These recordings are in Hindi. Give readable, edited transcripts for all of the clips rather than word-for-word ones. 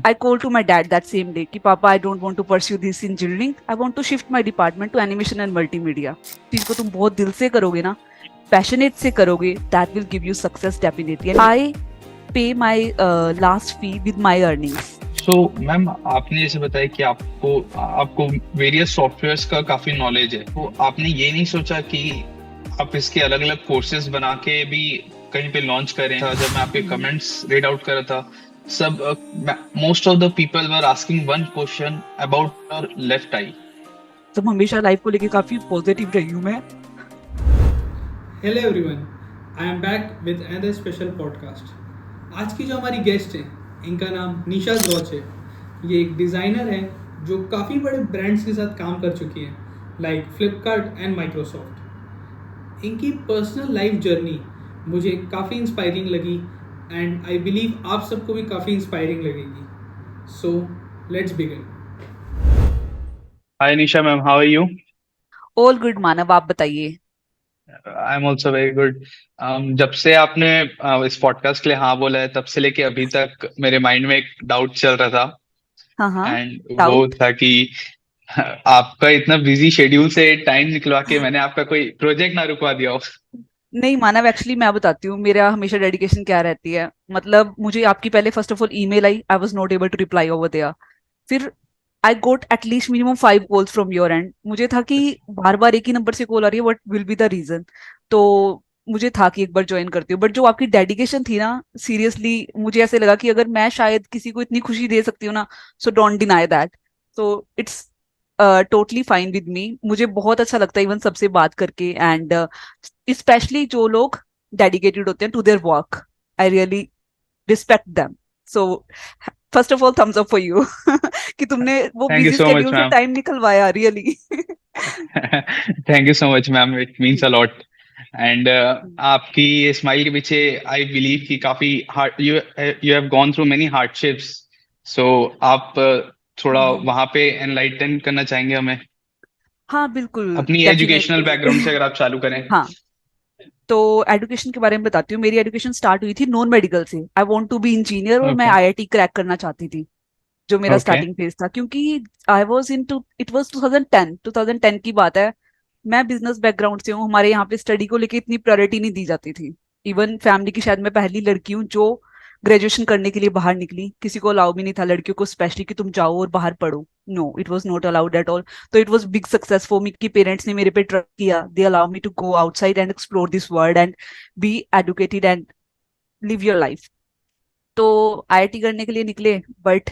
I called to my dad that same day कि पापा I don't want to pursue this engineering. I want to shift my department to animation and multimedia. चीज को तुम बहुत दिल से करोगे ना, पैशनेट से करोगे, that will give you success definitely. And I pay my last fee with my earnings. So ma'am, आपने जैसे बताया कि आपको आपको वेरियस सॉफ्टवेयर्स का काफी नॉलेज है, तो आपने ये नहीं सोचा कि आप इसके अलग अलग कोर्सेज बना के भी कहीं पे लॉन्च करें? जब मैं आपके कमेंट्स रीड आउट कर रहा था, सब most of the people were asking one question about your left eye. तो हमेशा लाइफ को लेके काफी पॉजिटिव रही हूँ मैं। Hello everyone, I am back with another special podcast. आज की जो हमारी गेस्ट है, इनका नाम निशा द्रोच है। ये एक डिज़ाइनर है जो काफ़ी बड़े ब्रांड्स के साथ काम कर चुकी हैं, लाइक फ्लिपकार्ट एंड माइक्रोसॉफ्ट। इनकी पर्सनल लाइफ जर्नी मुझे काफ़ी इंस्पायरिंग लगी एंड आई बिलीव आप सबको भी काफ़ी इंस्पायरिंग लगेगी। So let's begin. Hi Nisha ma'am, how are you? All good Manav, आप बताइए। I am also very good. जब से आपने इस पॉडकास्ट के लिए हाँ बोला है, तब से लेके अभी तक मेरे माइंड में एक डाउट चल रहा था। हाँ हाँ। एंड वो डाउट? था कि आपका इतना बिजी शेड्यूल से टाइम निकलवा के मैंने आपका कोई प्रोजेक्ट ना रुकवा दिया हो। नहीं मानव, एक्चुअली मैं बताती हूँ मेरा हमेशा डेडिकेशन क्या रहती है। मतलब मुझे आपकी पहले फर्स्ट ऑफ ऑल ईमेल आई, I was not able to reply over there. फिर I got at least minimum 5 calls from your end. मुझे था कि बार बार एक ही नंबर से कॉल आ रही है, what will be the reason. तो मुझे था कि एक बार ज्वाइन करती हूँ, बट जो आपकी डेडिकेशन थी ना, सीरियसली मुझे ऐसे लगा कि अगर मैं शायद किसी को इतनी खुशी दे सकती हूँ ना, so don't deny that. So it's totally fine with me. मुझे बहुत अच्छा लगता है इवन सबसे बात करके, एंड स्पेशली जो लोग डेडिकेटेड होते हैं to their work, I really respect them. So first of all thumbs up for you कि तुमने वो thank you busy so much schedule से मैम। टाइम निकलवाया, really. Thank you so much ma'am, it means a lot. And आपकी ये स्माइल के पीछे आई बिलीव कि काफी hard you you have gone through many hardships. So आप थोड़ा वहां पे एनलाइटन करना चाहेंगे हमें हाँ बिल्कुल, अपनी एजुकेशनल डेफिनेटली। बैकग्राउंड से, अगर आप चालू करें। हाँ, तो एजुकेशन के बारे में बताती हूँ। मेरी एजुकेशन स्टार्ट हुई थी नॉन मेडिकल से। I want to be engineer और मैं ओके। आईआईटी क्रैक करना चाहती थी, जो मेरा ओके। स्टार्टिंग फेज था। क्योंकि I was into, it was 2010 की बात है। मैं बिजनेस बैकग्राउंड से हूँ, हमारे यहाँ पे स्टडी को लेके इतनी प्रायोरिटी नहीं दी जाती थी। इवन फैमिली की शायद मैं पहली लड़की हूँ जो ग्रेजुएशन करने के लिए बाहर निकली। किसी को अलाउ भी नहीं था लड़कियों को स्पेशली कि तुम जाओ और बाहर पढ़ो। No, it was not allowed at all. तो it was big success for me कि पेरेंट्स ने मेरे पे ट्रस्ट किया। They allow me to go outside and explore this world and be educated and live your life. तो आईआईटी करने के लिए निकले, but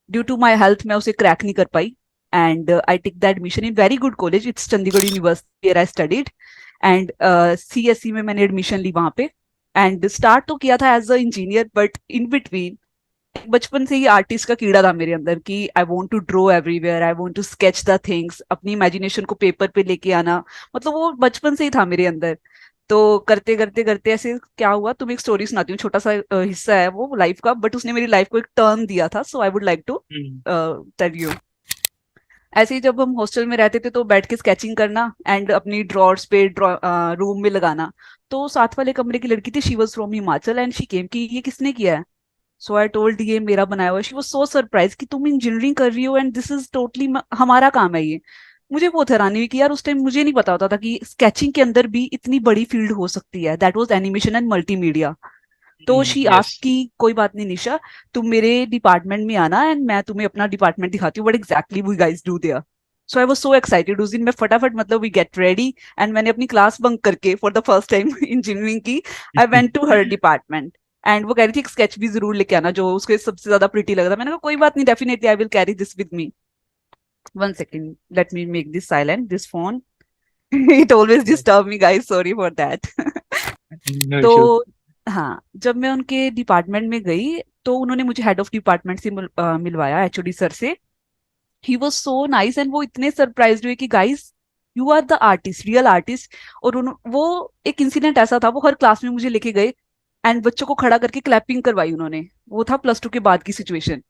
due to my health मैं उसे क्रैक नहीं कर पाई। And I take the admission in very good college, it's Chandigarh university where I studied. And CSC में मैंने एडमिशन ली वहां पे। एंड स्टार्ट तो किया था as a engineer, but in between बचपन से ही आर्टिस्ट का कीड़ा था मेरे अंदर कि I want to draw everywhere, I want to sketch the things, अपनी इमेजिनेशन को पेपर पे लेके आना। मतलब वो बचपन से ही था मेरे अंदर। तो करते करते करते ऐसे क्या हुआ, तुम्हें एक स्टोरी सुनाती हूँ। छोटा सा हिस्सा है वो लाइफ का, बट उसने मेरी लाइफ को एक टर्न दिया था। So I would like to tell you. ऐसे ही जब हम हॉस्टल में रहते थे तो बैठ के स्केचिंग करना एंड अपनी ड्रॉर्स पे रूम में लगाना। तो साथ वाले कमरे की लड़की थी, she was from Himachal, and she came कि ये किसने किया है। सो आई टोल्ड ये मेरा बनाया हुआ। शी वाज सो सरप्राइज कि तुम इंजीनियरिंग कर रही हो एंड दिस इज टोटली हमारा काम है ये। मुझे बहुत हैरानी हुई कि यार उस टाइम मुझे नहीं पता होता था कि स्केचिंग के अंदर भी इतनी बड़ी फील्ड हो सकती है। That was animation and multimedia. तो शी यस। आस्क कि कोई बात नहीं निशा, तुम मेरे डिपार्टमेंट में आना एंड मैं तुम्हें अपना डिपार्टमेंट दिखाती हूँ what exactly we guys do there. So I was so excited. उस दिन मैं फटाफट, मतलब वी गेट रेडी, एंड मैंने अपनी क्लास बंक करके for the first time engineering की, I went to her department. And वो कह रही थी एक स्केच भी जरूर लेके आना जो उसके सबसे ज्यादा प्रिटी लग रहा। मैंने कहा कोई बात नहीं, definitely I will carry this with me. One second, let me make this silent, this phone. It always disturb me guys, sorry for that. No issues. तो हाँ, जब मैं उनके डिपार्टमेंट में गई तो उन्होंने मुझे हेड ऑफ डिपार्टमेंट से मिलवाया, एचओडी सर से। He was so nice and वो इतने सरप्राइज्ड हुए कि guys you are the artist, real artist. और वो एक इंसिडेंट ऐसा था, वो हर क्लास में मुझे लेके गए एंड बच्चों को खड़ा करके क्लैपिंग करवाई उन्होंने। वो था +2 के बाद की situation.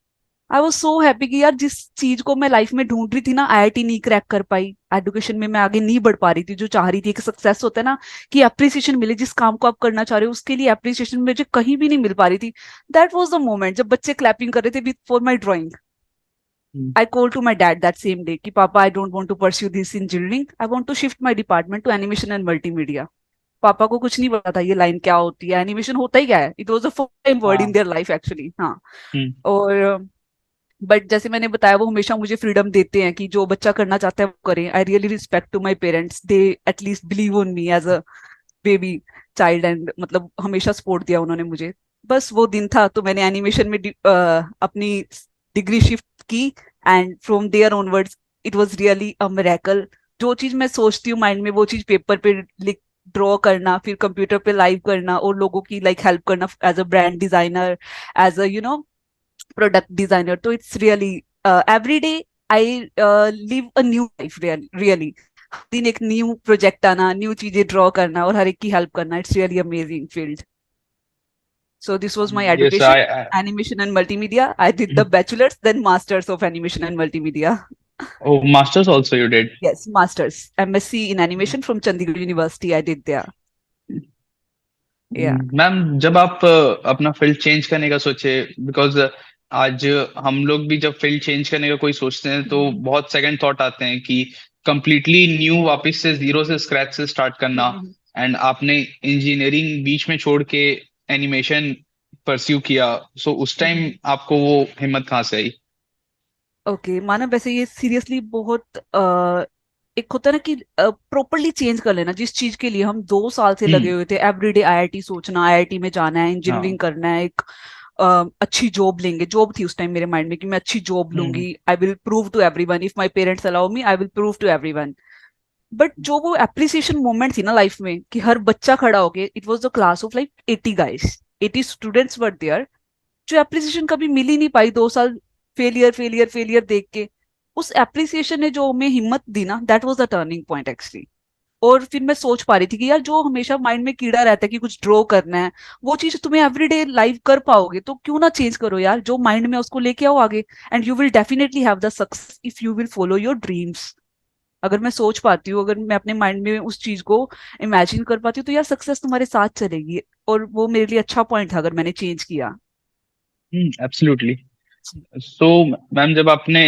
I was so happy कि यार जिस चीज को मैं लाइफ में ढूंढ रही थी ना, आईआईटी नहीं क्रैक कर पाई, एजुकेशन में मैं आगे नहीं बढ़ पा रही थी, जो चाह रही थी, एक सक्सेस होता है ना कि अप्रिसिएशन मिले, जिस काम को आप करना चाह रहे हो उसके लिए अप्रिसिएशन मुझे कहीं भी नहीं मिल पा रही थी। दैट वॉज द मोमेंट जब बच्चे क्लैपिंग कर रहे थे for my drawing. Hmm, I called to my dad that same day कि पापा I don't want to pursue this engineering, I want to shift my department to animation and multimedia. पापा को कुछ नहीं पता था ये लाइन क्या होती है, एनिमेशन होता ही क्या है, it was the first time word in हाँ। Their life actually. हाँ। हम्म, और बट जैसे मैंने बताया वो हमेशा मुझे फ्रीडम देते हैं कि जो बच्चा करना चाहता है वो करे। I really respect to my parents, they at least believe on me as a baby child, and मतलब हमेशा सपोर्ट दिया उन्होंने मुझे। बस वो दिन था तो मैंने एनिमेशन में अपनी डिग्री शिफ्ट की, and from there onwards it was really a miracle. जो चीज मैं सोचती हूँ माइंड में वो चीज पेपर पे लिख ड्रॉ करना, फिर कंप्यूटर पे लाइव करना और लोगों की लाइक हेल्प करना as a brand designer, as a product designer. So it's really every day I live a new life really. दिन एक न्यू प्रोजेक्ट आना, न्यू चीजें ड्रॉ करना और हर एक की हेल्प करना, it's really amazing field. So this was my yes, education, animation and multimedia. I did the bachelor's, then masters of animation and multimedia. oh, masters also you did. Yes, masters, MSc in animation from Chandigarh University. I did there. Yeah. Ma'am जब आप अपना फील्ड चेंज करने का सोचे, बिकॉज आज हम लोग भी जब फील्ड चेंज करने का कोई सोचते हैं तो हम्म, बहुत सेकंड थॉट आते हैं कि कंप्लीटली न्यू वापस से जीरो से स्क्रैच से स्टार्ट करना। हम्म, एंड आपने इंजीनियरिंग बीच में छोड़ के एनिमेशन परस्यू किया, सो उस टाइम हम्म। आपको वो हिम्मत कहाँ से आई? ओके मानव, वैसे ये सीरियसली बहुत एक होता है ना कि प्रॉपरली चेंज कर लेना, जिस चीज के लिए हम 2 साल से लगे हम्म। हुए थे, एवरीडे आईआईटी सोचना, आईआईटी में जाना है, हाँ। इंजीनियरिंग करना है, एक अच्छी जॉब लेंगे, जॉब थी उस टाइम मेरे माइंड में कि मैं अच्छी जॉब हम्म। लूंगी, I will prove to everyone, if my parents allow me I will prove to everyone. But जो वो एप्रिसिएशन मोमेंट थी ना लाइफ में कि हर बच्चा खड़ा होके, it was the class of like 80 guys, 80 students were there, जो एप्रिसिएशन कभी मिल ही नहीं पाई 2 साल फेलियर फेलियर फेलियर देख के। उस एप्रिसिएशन ने जो हमें हिम्मत दी ना, that was the turning point actually. और फिर मैं सोच पा रही थी कि यार जो हमेशा माइंड में कीड़ा रहता है कि कुछ ड्रॉ करना है, वो चीज तुम्हें एवरीडे लाइव कर पाओगे तो क्यों ना चेंज करो यार, जो माइंड में उसको लेके आओ आगे, and you will definitely have the success if you will follow your dreams. अगर मैं सोच पाती हूँ, अगर मैं अपने माइंड में उस चीज को इमेजिन कर पाती हूँ तो यार सक्सेस तुम्हारे साथ चलेगी। और वो मेरे लिए अच्छा पॉइंट था अगर मैंने चेंज किया। एब्सोल्युटली। सो मैम जब आपने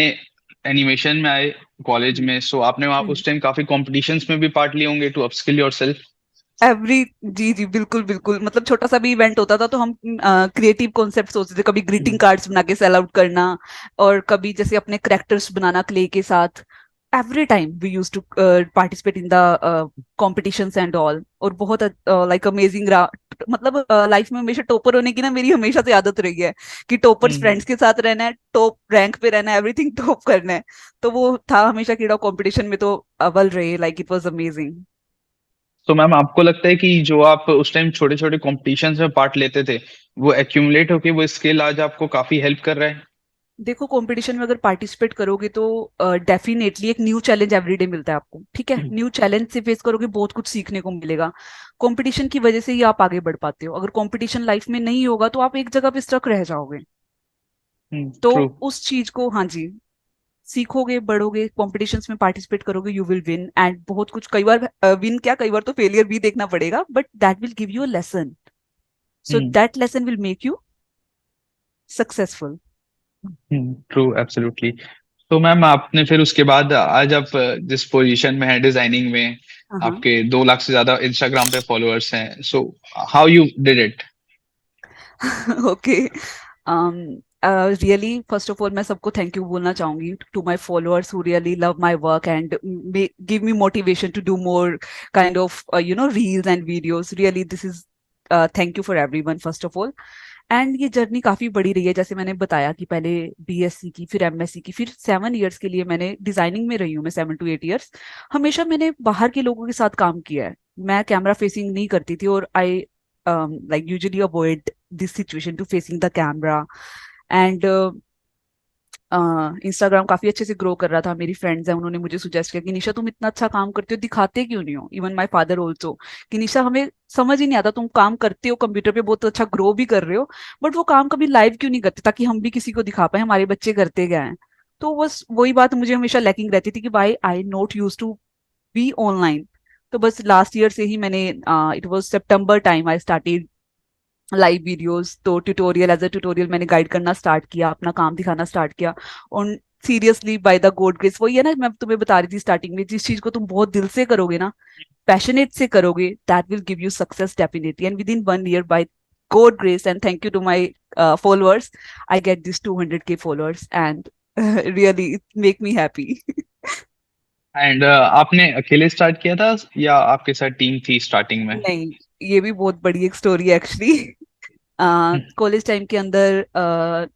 एनिमेशन में आए कॉलेज में, सो आपने वहाँ हम्म। उस टाइम काफी कॉम्पिटिशन्स में भी पार्ट लिए होंगे टू अपस्किल योरसेल्फ। एवरी जी जी बिल्कुल बिल्कुल, मतलब छोटा सा भी इवेंट होता था तो हम क्रिएटिव कॉन्सेप्ट सोचते थे, कभी ग्रीटिंग कार्ड्स बना के सेल आउट करना, और कभी जैसे अपने करेक्टर्स बनाना क्ले के साथ। Every time we use to participate in the competitions and all, और बहुत लाइक अमेजिंग मतलब लाइफ में हमेशा टॉपर होने की ना मेरी हमेशा से आदत रही है कि टॉपर्स हम्म। फ्रेंड्स के साथ रहना है, टॉप रैंक पे रहना है, एवरीथिंग टॉप करना है। तो वो था हमेशा कीड़ा कंपटीशन में तो अव्वल रहे, लाइक इट वाज अमेजिंग। तो मैम आपको लगता है कि जो आप उस टाइम छोटे छोटे कॉम्पिटिशन्स में पार्ट लेते थे, वो एक्यूमुलेट होके वो स्किल आज आपको काफी हेल्प कर रहा है? देखो कंपटीशन में अगर पार्टिसिपेट करोगे तो डेफिनेटली एक न्यू चैलेंज एवरीडे मिलता है आपको, ठीक है, न्यू चैलेंज से फेस करोगे बहुत कुछ सीखने को मिलेगा। कंपटीशन की वजह से ही आप आगे बढ़ पाते हो, अगर कंपटीशन लाइफ में नहीं होगा तो आप एक जगह पे स्टक रह जाओगे। तो ट्रू। उस चीज को, हाँ जी, सीखोगे, बढ़ोगे, कॉम्पिटिशन्स में पार्टिसिपेट करोगे, यू विल विन, एंड बहुत कुछ, कई बार विन क्या, कई बार तो फेलियर भी देखना पड़ेगा, but that will give you a lesson, so hmm. That lesson will make you successful. True, absolutely. तो मैम आपने फिर उसके बाद आज आप जिस पोजीशन में है डिजाइनिंग में, हाँ। आपके 2 लाख से ज्यादा इंस्टाग्राम पे फॉलोअर्स हैं, so how you did it? Okay really first of all मैं सबको थैंक यू बोलना चाहूंगी to my followers who really love my work and give me motivation to do more kind of reels and videos, really this is thank you for everyone first of all. And ये जर्नी काफी बड़ी रही है, जैसे मैंने बताया कि पहले बीएससी की, फिर एमएससी की, फिर 7 इयर्स के लिए मैंने डिजाइनिंग में रही हूँ, मैं 7 to 8 इयर्स। हमेशा मैंने बाहर के लोगों के साथ काम किया है, मैं कैमरा फेसिंग नहीं करती थी, और आई like usually avoid this situation to facing the camera, and Instagram काफी अच्छे से ग्रो कर रहा था। मेरी फ्रेंड्स हैं, उन्होंने मुझे सुजेस्ट किया कि निशा तुम इतना अच्छा काम करते हो, दिखाते क्यों नहीं हो। इवन माय फादर ऑल्सो, कि निशा हमें समझ ही नहीं आता, तुम काम करते हो कंप्यूटर पे, बहुत अच्छा ग्रो भी कर रहे हो, बट वो काम कभी लाइव क्यों नहीं करते, ताकि हम भी किसी को दिखा पाए हमारे बच्चे करते गए हैं। तो बस वही बात मुझे हमेशा लैकिंग रहती थी कि भाई I not use to be online. तो बस लास्ट ईयर से ही मैंने, it was September time, I started live videos. तो ट्यूटोरियल, एज अ ट्यूटोरियल मैंने गाइड करना स्टार्ट किया, अपना काम दिखाना स्टार्ट किया। और seriously by the God grace, वही है ना, मैं तुम्हें बता रही थी स्टार्टिंग में, जिस चीज को तुम बहुत दिल से करोगे ना, पैशनेट से करोगे, that will give you success definitely. And within 1 year, by God grace and thank you to my followers, I get this 200K followers and really it make me happy. And आपने अकेले स्टार्ट किया था या आपके साथ टीम थी स्टार्टिंग में? नहीं, ये भी बहुत बड़ी एक स्टोरी है एक्चुअली। कॉलेज टाइम के अंदर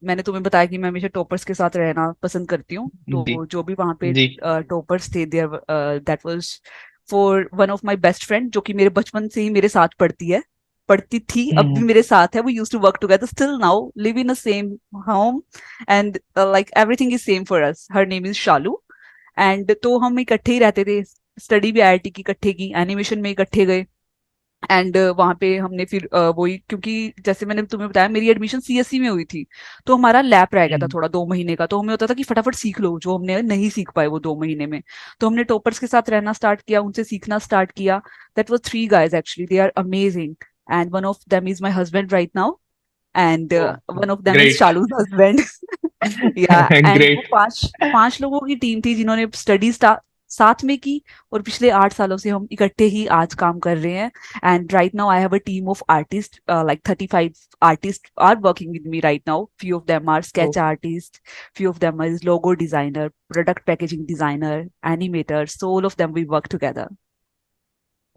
मैंने तुम्हें बताया कि मैं हमेशा टॉपर्स के साथ रहना पसंद करती हूँ। जी तो जो भी वहाँ पे जी। टॉपर्स थे, there that was for one of my best friend, जो कि मेरे बचपन से ही मेरे साथ पढ़ती थी, अब भी हम्म। मेरे साथ है। वो used to work together, still now live in the same home, and like everything is same for us. Her name is Shalu. And तो हम इकट्ठे ही रहते थे, स्टडी भी आईआईटी की इकट्ठे की, एनिमेशन में इकट्ठे गए। एंड वहां पे हमने फिर वही, क्योंकि जैसे मैंने तुम्हें बताया मेरी एडमिशन सीएससी में हुई थी, तो हमारा लैब रह गया था हम्म। थोड़ा 2 महीने का। तो हमें होता था कि फटाफट सीख लो जो हमने नहीं सीख पाए वो 2 महीने में। तो हमने टॉपर्स के साथ रहना स्टार्ट किया, उनसे सीखना स्टार्ट किया। That was 3 guys actually, they are amazing. And one of them is my husband right now, and oh, one of them is great. Shalu's husband. Yeah and वो ग्रेट। पांच पांच लोगों की टीम थी जिन्होंने स्टडी साथ में की, और पिछले 8 सालों से हम इकट्ठे ही आज काम कर रहे हैं। And right now I have a team of artist, like 35 artist are working with me right now. Few of them are oh, sketch artist, few of them is logo designer, product packaging designer, animator, so all of them we work together.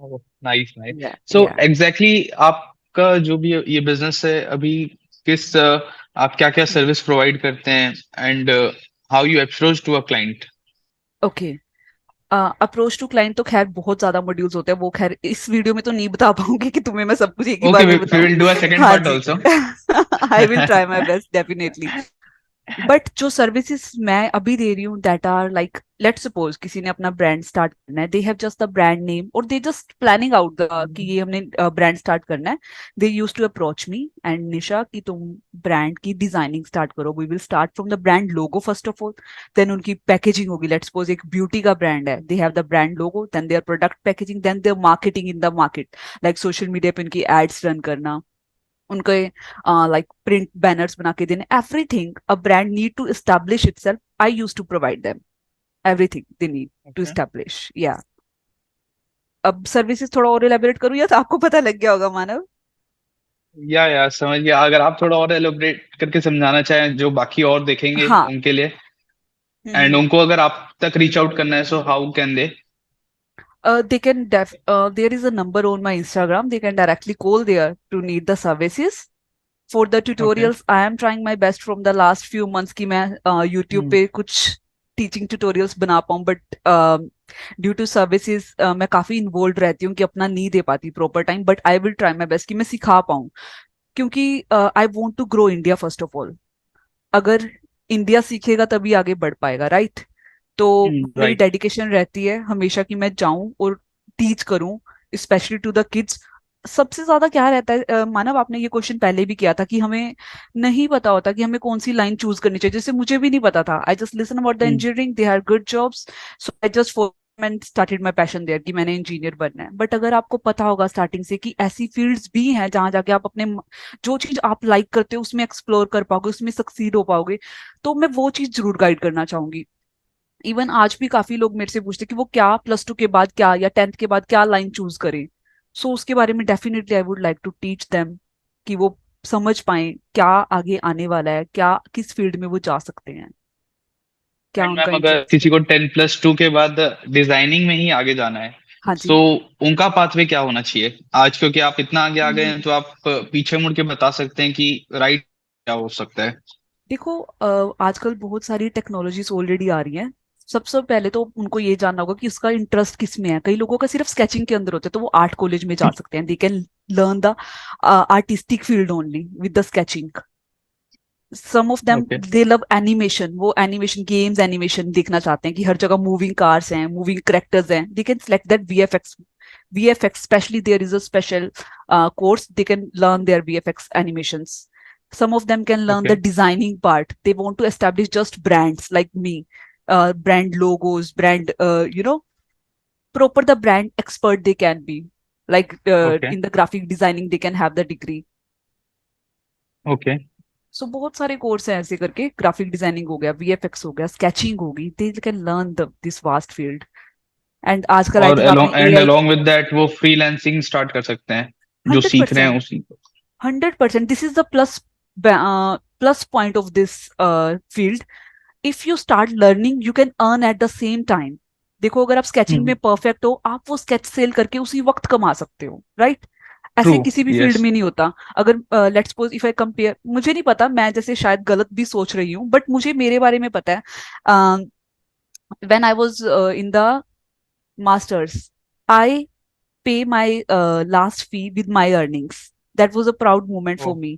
Nice nice. Yeah, so yeah. Exactly आपका जो भी ये बिजनेस है अभी, किस आप क्या क्या सर्विस प्रोवाइड करते हैं, and how you approach to a client? Okay, approach to client तो खैर बहुत ज्यादा मॉड्यूल्स होते हैं, वो खैर इस वीडियो में तो नहीं बता पाऊंगी कि तुम्हें मैं सब कुछ एक ही ओके, बार में वी बताऊं। विल डू अ सेकंड हाँ पार्ट जी। Also. I will try my best definitely. But जो सर्विसेज मैं अभी दे रही हूँ, that are like, let's suppose किसी ने अपना ब्रांड स्टार्ट करना है, they have just the brand name, और they just planning out the कि ये हमने ब्रांड स्टार्ट करना है। They use to approach me and Nisha कि तुम ब्रांड की डिजाइनिंग स्टार्ट करो। We will start from the brand logo first of all, then उनकी पैकेजिंग होगी। लेट्स सपोज एक ब्यूटी का ब्रांड है, they have the brand logo, then their product packaging, then their marketing in the market, like social media पे उनकी एड्स रन करना, उनके लाइक प्रिंट बैनर्स बना के देने, everything a brand need to establish itself, I use to provide them everything they need to okay. Establish. या अब सर्विसेज थोड़ा और एलेबोरेट करूँ या तो आपको पता लग गया होगा मानव? या समझ गया। अगर आप थोड़ा और एलोबरेट करके समझाना चाहें जो बाकी और देखेंगे हाँ। उनके लिए, एंड हम्म। उनको अगर आप तक रीच आउट करना है, so how can they? They can there is a number on my Instagram. They can directly call there to need the services. For the okay. tutorials, I am trying my best from the last few months कि मैं YouTube पे कुछ टीचिंग ट्यूटोरियल्स बना पाऊँ, बट ड्यू टू सर्विसेज मैं काफी इन्वॉल्व रहती हूँ कि अपना नहीं दे पाती proper time, but I will try my best कि मैं सिखा पाऊँ। क्योंकि I want to grow India first of all. अगर इंडिया सीखेगा तभी आगे बढ़ पाएगा, राइट? तो मेरी राइट। डेडिकेशन रहती है हमेशा कि मैं जाऊं और टीच करूं, स्पेशली टू द किड्स। सबसे ज्यादा क्या रहता है, मानव आपने ये क्वेश्चन पहले भी किया था कि हमें नहीं पता होता कि हमें कौन सी लाइन चूज करनी चाहिए, जैसे मुझे भी नहीं पता था। I just listen about the engineering, they are good jobs, so I just and started my passion there कि मैंने इंजीनियर बनना है। बट अगर आपको पता होगा स्टार्टिंग से कि ऐसी फील्ड्स भी हैं जहां जाके आप अपने जो चीज आप लाइक करते हो उसमें एक्सप्लोर कर पाओगे, उसमें सक्सीड हो पाओगे, तो मैं वो चीज जरूर गाइड करना चाहूंगी। इवन आज भी काफी लोग मेरे से पूछते हैं कि वो क्या +2 के बाद क्या या 10th के बाद क्या लाइन चूज करें। सो उसके बारे में definitely I would like to teach them कि वो समझ पाए क्या आगे आने वाला है, क्या किस फील्ड में वो जा सकते हैं, क्या एंड उनका मैम, अगर इंटरेस्ट है। किसी को 10+2 के बाद डिजाइनिंग में ही आगे जाना है, हाँ तो जी। उनका पाथवे क्या होना चाहिए आज? क्योंकि आप इतना आगे आ गए हम्म, हैं, तो आप पीछे मुड़ के बता सकते हैं कि राइट क्या हो सकता है। देखो आजकल बहुत सारी टेक्नोलॉजीज ऑलरेडी आ रही हैं। सबसे पहले तो उनको ये जानना होगा कि उसका इंटरेस्ट किस में है। कई लोगों का सिर्फ स्केचिंग के अंदर होता है, तो वो आर्ट कॉलेज में जा सकते हैं, they can learn the artistic field only with the sketching. Some of them okay they love animation, वो एनिमेशन गेम्स एनिमेशन देखना चाहते हैं कि हर जगह मूविंग कार्स हैं, मूविंग करेक्टर्स हैं, they can select that VFX, especially there is a special course they can learn their VFX animations. Some of them can learn okay the designing part. They want to establish just brands like me, brand logos, brand, proper the brand expert they can be. Like okay in the graphic designing, they can have the degree. Okay So बहुत सारे कोर्स हैं ऐसे करके, ग्राफिक डिजाइनिंग हो गया, VFX हो गया, स्केचिंग होगी, they can learn this vast field. And आजकल आई और थिंक आपने AI. along with that वो फ्रीलांसिंग स्टार्ट कर सकते हैं जो हंड्रेड सीख रहे हैं परसेंट उसी को. 100%. This is the plus point of this field. If you start learning, you can earn at the same time. देखो, अगर आप स्केचिंग में परफेक्ट हो, आप वो स्केच सेल करके उसी वक्त कमा सकते हो, राइट? ट्रू. ऐसे किसी भी फील्ड यस. में नहीं होता. अगर let's suppose if I compare, मुझे नहीं पता, मैं जैसे शायद गलत भी सोच रही हूँ, बट मुझे मेरे बारे में पता है. When I was in the masters, I pay my last fee with my earnings. That was a proud moment for me.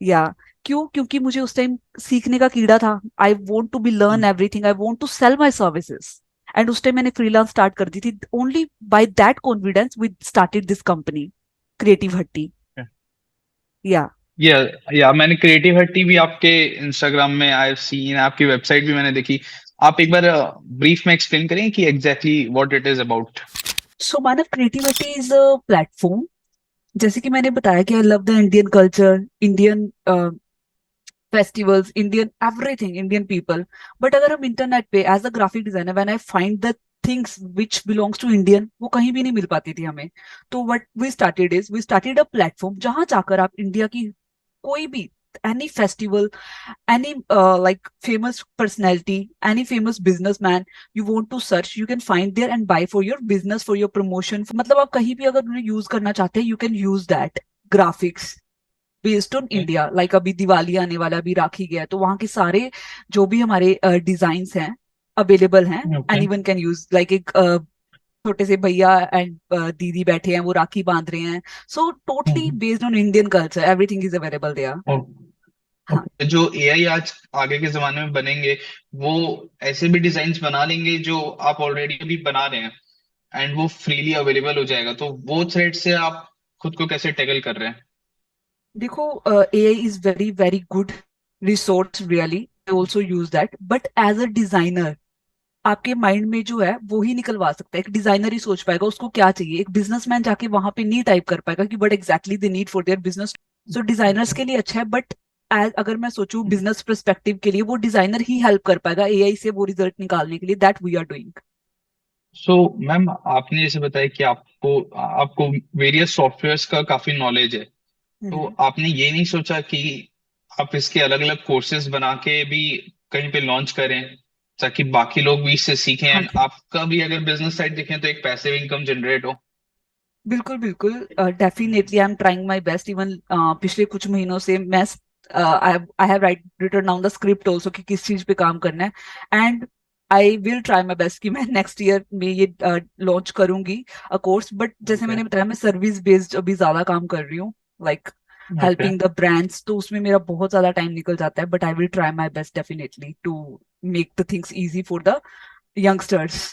Yeah. क्यों? क्योंकि मुझे उस टाइम सीखने का कीड़ा था. I want to be learn everything. I want to sell my services. And उस टाइम मैंने freelance start कर दी थी. Only by that confidence we started this company, Creative Hatti. Yeah. या मैंने क्रिएटिव हट्टी भी आपके इंस्टाग्राम में आई हैव सीन, आपकी वेबसाइट भी मैंने देखी. आप एक बार ब्रीफ में एक्सप्लेन करें कि exactly what it is about. So Manav, Creativity is a platform. जैसे कि मैंने बताया कि I love the Indian culture, Indian festivals, Indian everything, Indian people. But अगर हम इंटरनेट पे as a graphic designer, when I find the things which belongs to Indian, वो कहीं भी नहीं मिल पाती थी हमें. तो what we started a platform जहां जाकर आप इंडिया की कोई भी any festival, any like famous personality, any famous businessman you want to search, you can find there and buy for your business, for your promotion. मतलब आप कहीं भी अगर उन्हें यूज करना चाहते हैं, you can use that graphics based on India. Like अभी दिवाली आने वाला, अभी राखी गया, तो वहां के सारे जो भी हमारे डिजाइन्स हैं अवेलेबल हैं. Okay anyone can use. Like एक छोटे से भैया एंड दीदी बैठे हैं, वो राखी बांध रहे हैं. So totally based on Indian culture, everything is available there. हाँ. ओके. जो एआई आज आगे के जमाने में बनेंगे वो ऐसे भी डिजाइन बना लेंगे जो आप ऑलरेडी भी बना रहे हैं एंड वो फ्रीली अवेलेबल हो जाएगा, तो वो थ्रेड से आप खुद को कैसे टैकल कर रहे हैं? देखो, AI is very very good resource, really I also use that. But as a designer, आपके माइंड में जो है वो ही निकलवा सकता है. एक डिजाइनर ही सोच पाएगा उसको क्या चाहिए. एक बिजनेसमैन जाके वहां पे नहीं टाइप कर पाएगा कि but exactly they need for their business. So designers के लिए अच्छा है, बट अगर मैं सोचूं बिजनेस पर्सपेक्टिव के लिए, वो डिजाइनर ही हेल्प कर पाएगा AI से वो रिजल्ट निकालने के लिए. That we are doing. So ma'am, आपने जैसे बताया कि आपको आपको वेरियस सॉफ्टवेयर्स का काफी नॉलेज है, तो आपने ये नहीं सोचा कि आप इसके अलग अलग कोर्सेज बना के भी कहीं पे लॉन्च करें ताकि बाकी लोग भी इससे सीखें हाँ एंड जी, आपका भी अगर बिजनेस साइड देखें तो एक पैसिव इनकम जनरेट हो? बिल्कुल बिल्कुल. Definitely I am trying my best. Even पिछले कुछ महीनों से मैं I have written down the script also कि किस चीज पे काम करना है. And I will try my best कि मैं नेक्स्ट ईयर में ये लॉन्च करूंगी अ कोर्स. बट जैसे ओके मैंने बताया, मैं सर्विस बेस्ड अभी ज्यादा काम कर रही हूँ, like okay helping the brands. तो उसमें मेरा बहुत ज्यादा टाइम निकल जाता है. But I will try my best definitely to make the things easy for the youngsters.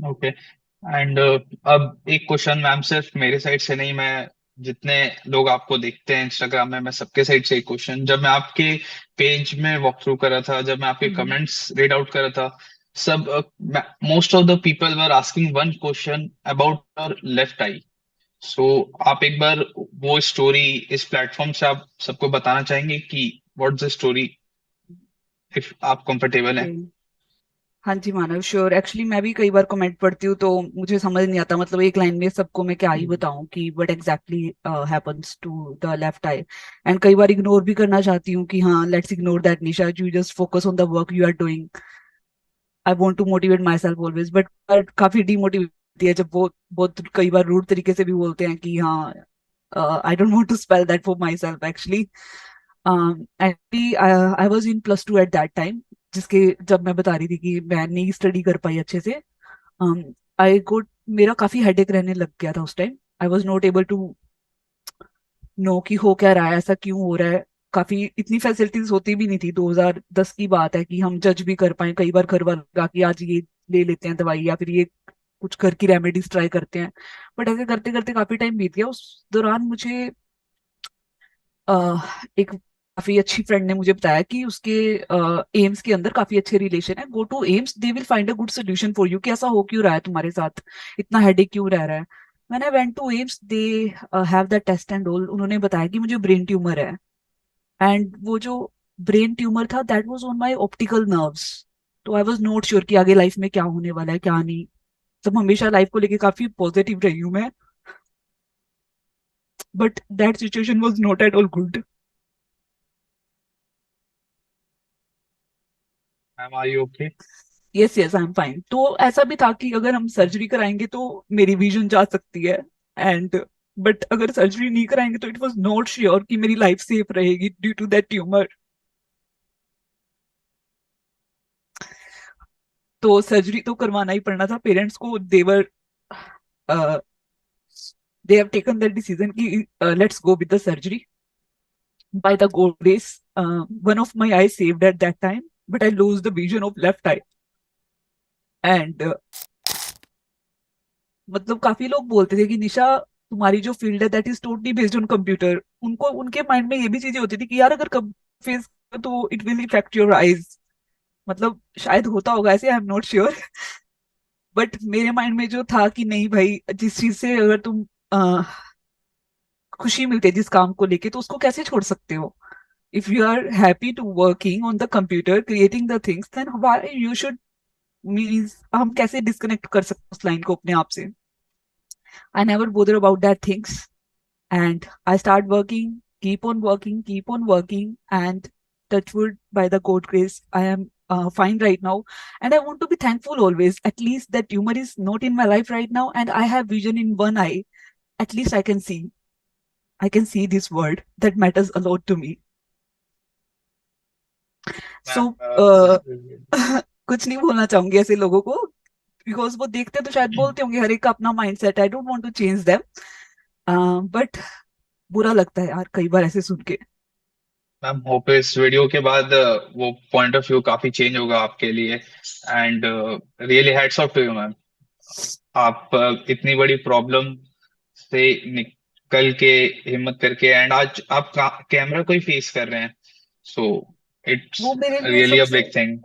Okay. And अब एक क्वेश्चन मैम, सिर्फ मेरे साइड से नहीं, मैं जितने लोग आपको देखते हैं इंस्टाग्राम में, मैं सबके साइड से एक क्वेश्चन, जब मैं आपके पेज में वॉक थ्रू कर रहा था, जब मैं आपके कमेंट्स रीड आउट कर रहा था, सब most of the people were asking one question about your left eye. So आप एक बार वो स्टोरी इस प्लेटफॉर्म से आप सबको बताना चाहेंगे कि व्हाट्स द स्टोरी, इफ आप कंफर्टेबल हैं? हाँ जी मानव, श्योर. एक्चुअली मैं भी कई बार कमेंट पढ़ती हूँ तो मुझे समझ नहीं आता, मतलब एक लाइन में सबको मैं क्या ही बताऊं कि what exactly happens to the left eye. And कई बार इग्नोर भी करना चाहती हूँ कि हाँ, let's ignore that Nisha, you just focus on the work you are doing. I want to motivate myself always, but काफी डीमोटिवेट होती है जब वो बहुत कई बार रूड तरीके से भी बोलते हैं कि हाँ, I don't want to spell that for myself actually. Actually I was in +2 at that time, जिसके जब मैं बता रही थी कि मैं नहीं स्टडी कर पाई अच्छे से. आई गोट मेरा काफी हेडेक रहने लग गया था उस time. I was not able to know कि हो क्या रहा है, ऐसा क्यों हो रहा है, काफी इतनी फैसिलिटीज होती भी नहीं थी। 2010 की बात है कि हम जज भी कर पाए। कई बार घर वाला कि आज ये ले लेते हैं दवाई, या फिर ये कुछ घर की रेमेडीज ट्राई करते हैं। बट ऐसे करते करते काफी टाइम बीत गया। उस दौरान मुझे एक काफी अच्छी फ्रेंड ने मुझे बताया कि उसके एम्स के अंदर काफी अच्छे रिलेशन है। Go to AIIMS, they will find a good solution for you, कि ऐसा हो क्यों रहा है तुम्हारे साथ, इतना हेडेक क्यों रह रहा है। मैंने went to AIIMS, they have the test and all. उन्होंने बताया कि मुझे ब्रेन ट्यूमर है। एंड वो जो ब्रेन ट्यूमर था, that was on my optical nerves. तो आई वाज नॉट श्योर कि आगे लाइफ में क्या होने वाला है क्या नहीं। सब हमेशा लाइफ को लेके काफी पॉजिटिव रही हूँ मैं, but that situation was not at all good. Ma'am are you okay? Yes yes, I am fine. तो ऐसा भी था कि अगर हम सर्जरी कराएंगे तो मेरी विजन जा सकती है। एंड बट अगर सर्जरी नहीं कराएंगे तो इट वाज नॉट श्योर कि मेरी लाइफ सेफ रहेगी ड्यू टू दैट ट्यूमर। तो सर्जरी तो करवाना ही पड़ना था। पेरेंट्स को they were they have taken that decision कि let's go with the surgery. By the God grace, one of my eyes saved at that time, but I lose the vision of left eye. And मतलब काफी लोग बोलते थे कि निशा, तुम्हारी जो फील्ड है that is totally based on computer. उनको उनके माइंड में ये भी चीजें होती थी कि यार अगर कब फेस तो it will effect your eyes. मतलब शायद होता होगा ऐसे, I am not sure. But मेरे माइंड में जो था कि नहीं भाई, जिस चीज से अगर तुम खुशी मिलती है जिस काम को लेके, तो उसको कैसे छोड़ सकते हो। If you are happy to working on the computer creating the things, then why you should, means हम कैसे डिस्कनेक्ट कर सकते हैं उस लाइन को अपने आप से। I never bother about that things, and I start working, keep on working, and touch wood, by the God grace, I am fine right now. And I want to be thankful always. At least that tumor is not in my life right now, and I have vision in one eye. At least I can see. I can see this world. That matters a lot to me. So, ma'am कुछ नहीं बोलना चाहूंगी ऐसे लोगों को, बिकॉज वो देखते हैं तो शायद बोलते होंगे, हर एक का अपना mindset. I don't want to change them, but बुरा लगता है यार कई बार ऐसे सुन के। मैम होप इस वीडियो के बाद वो पॉइंट ऑफ व्यू काफी चेंज होगा आपके लिए। And really hats off to you ma'am. आप इतनी बड़ी प्रॉब्लम से निकल के, हिम्मत करके, एंड आज आप कैमरा को ही फेस कर रहे हैं। सो इट्स वो मेरे लिए रियली अ सबसे बिग थिंग।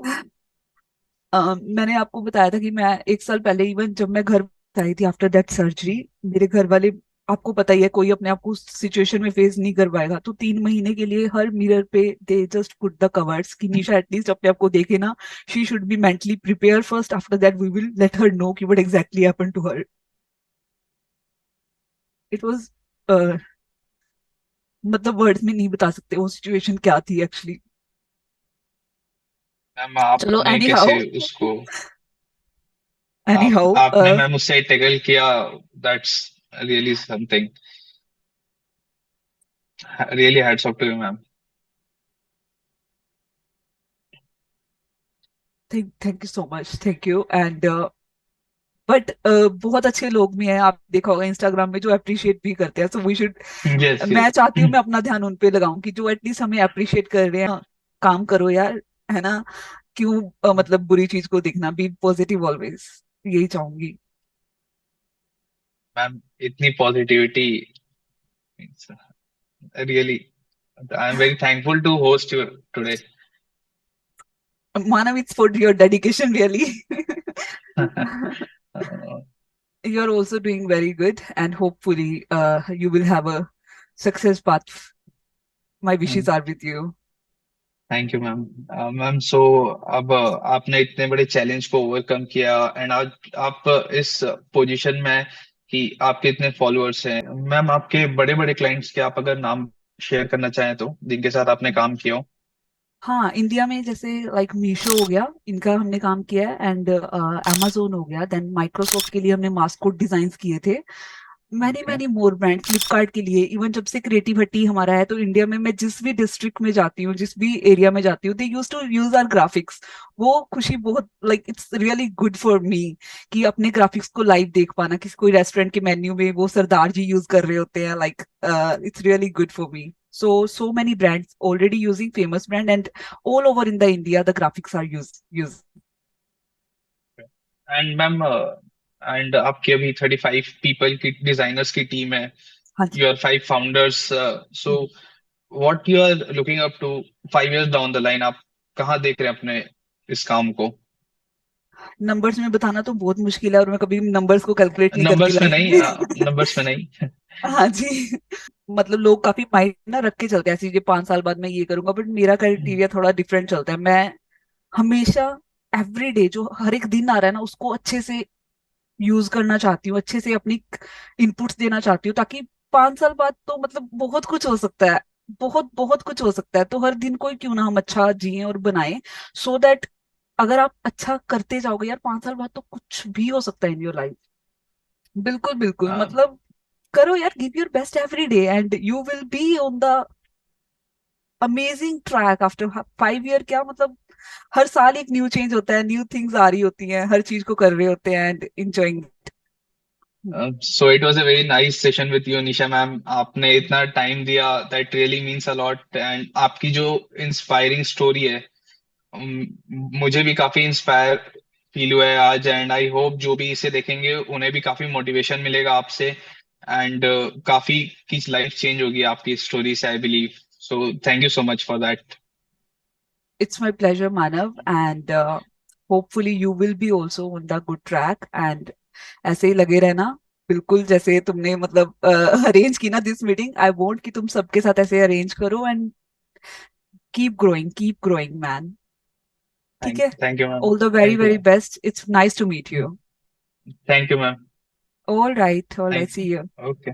मैंने आपको बताया था कि मैं एक साल पहले, इवन जब मैं घर आई थी आफ्टर दैट सर्जरी, मेरे घर वाले, आपको पता ही है कोई अपने आप को सिचुएशन में फेस नहीं कर पाएगा, तो 3 महीने के लिए हर मिरर पे they just put the covers कि निशा एटलीस्ट अपने आप को देखे ना। She should be mentally prepare first, after that we will let her know कि what exactly happened to her. It was, मतलब वर्ड्स में नहीं बता सकते वो सिचुएशन क्या थी एक्चुअली। मैम चलो, आपने एनी कैसे हाउ, उसको, एनी हाउ, आपने मैम उससे टैकल किया। That's really something. Really hats off to you ma'am. Thank you so much, thank you. And but बहुत अच्छे लोग भी हैं, आप देखा होगा इंस्टाग्राम में, जो अप्रिशिएट भी करते हैं। सो वी शुड, यस मैं चाहती हूँ मैं अपना ध्यान उन पे लगाऊं कि जो एटलीस्ट हमें अप्रिशिएट कर रहे हैं। काम करो यार, है ना। क्यों मतलब बुरी चीज को देखना, बी पॉजिटिव ऑलवेज, यही चाहूंगी। मैम इतनी positivity, really I am very thankful to host you today. Manav, it's for your dedication really. You are also doing very good, and hopefully you will have a success path. My wishes are with you. Thank you ma'am. Ma'am so अब आपने इतने बड़े चैलेंज को ओवरकम किया, एंड आज आप इस पोजीशन में हैं कि आपके इतने फॉलोअर्स हैं। मैम आपके बड़े बड़े क्लाइंट्स के आप अगर नाम शेयर करना चाहें तो, जिनके साथ आपने काम किया हो। हाँ, इंडिया में जैसे लाइक मीशो हो गया, इनका हमने काम किया है। एंड amazon हो गया। देन माइक्रोसॉफ्ट के लिए हमने मास्कोट डिजाइन किए थे। Many okay. Many more brand, Flipkart के लिए। इवन जब से क्रिएटिव हट्टी हमारा है, तो इंडिया में मैं जिस भी डिस्ट्रिक्ट में जाती हूँ, जिस भी एरिया में जाती हूँ, they use to use our graphics. वो खुशी बहुत, like it's really good for me कि अपने ग्राफिक्स को लाइव देख पाना। किसी कोई रेस्टोरेंट के मेन्यू में वो सरदार जी यूज कर रहे होते हैं, like it's really good for me. So many brands already using famous brand, and all over in the India the graphics are used. And ma'am and आपकी अभी 35 पीपल की डिजाइनर्स की टीम है. हाँ जी. You are 5 founders. So what you are looking up to 5 years down the line, आप कहाँ देख रहे हैं अपने इस काम को? नंबर्स में बताना तो बहुत मुश्किल है, और मैं कभी नंबर्स को कैलकुलेट नहीं करती नंबर्स में लाइफ नहीं, में. नंबर्स में नहीं. हाँ जी. मतलब लोग काफी माइंड ना रख के चलते हैं ऐसे, ये 5 साल बाद मैं ये करूंगा, बट मेरा क्राइटेरिया थोड़ा डिफरेंट चलता है. मैं हमेशा एवरी डे जो हर एक दिन आ रहा है ना, उसको अच्छे से यूज करना चाहती हूँ, अच्छे से अपनी इनपुट्स देना चाहती हूँ, ताकि 5 साल बाद तो मतलब बहुत कुछ हो सकता है. बहुत बहुत कुछ हो सकता है, तो हर दिन को ही क्यों ना हम अच्छा जिए और बनाए, सो दैट अगर आप अच्छा करते जाओगे यार, 5 साल बाद तो कुछ भी हो सकता है इन योर लाइफ. बिल्कुल बिल्कुल, मतलब करो यार, give your best every day and you will be on the amazing track after 5 year. क्या मतलब, हर साल एक न्यू चेंज होता है, न्यू थिंग्स आ रही होती हैं, हर चीज को कर रहे होते हैं and enjoying. So it was a very nice session with you Nisha ma'am. आपने इतना टाइम दिया, that really means a lot. And आपकी जो इंस्पायरिंग स्टोरी है, मुझे भी काफी इंस्पायर फील हुआ है आज. एंड आई होप जो भी इसे देखेंगे उन्हें भी काफी मोटिवेशन मिलेगा आपसे. एंड काफी की लाइफ चेंज होगी आपकी स्टोरी से, I believe. So thank you so much for that. It's my pleasure, Manav, and hopefully you will be also on the good track. And ऐसे ही लगे रहना, बिल्कुल जैसे तुमने मतलब अरेंज की ना दिस मीटिंग, आई वांट कि तुम सबके साथ ऐसे अरेंज करो एंड कीप ग्रोइंग मैन. ठीक है. Thank you ma'am. All the very thank you very ma'am. Best. It's nice to meet you. Thank you ma'am. All right, thank see you. You. Okay.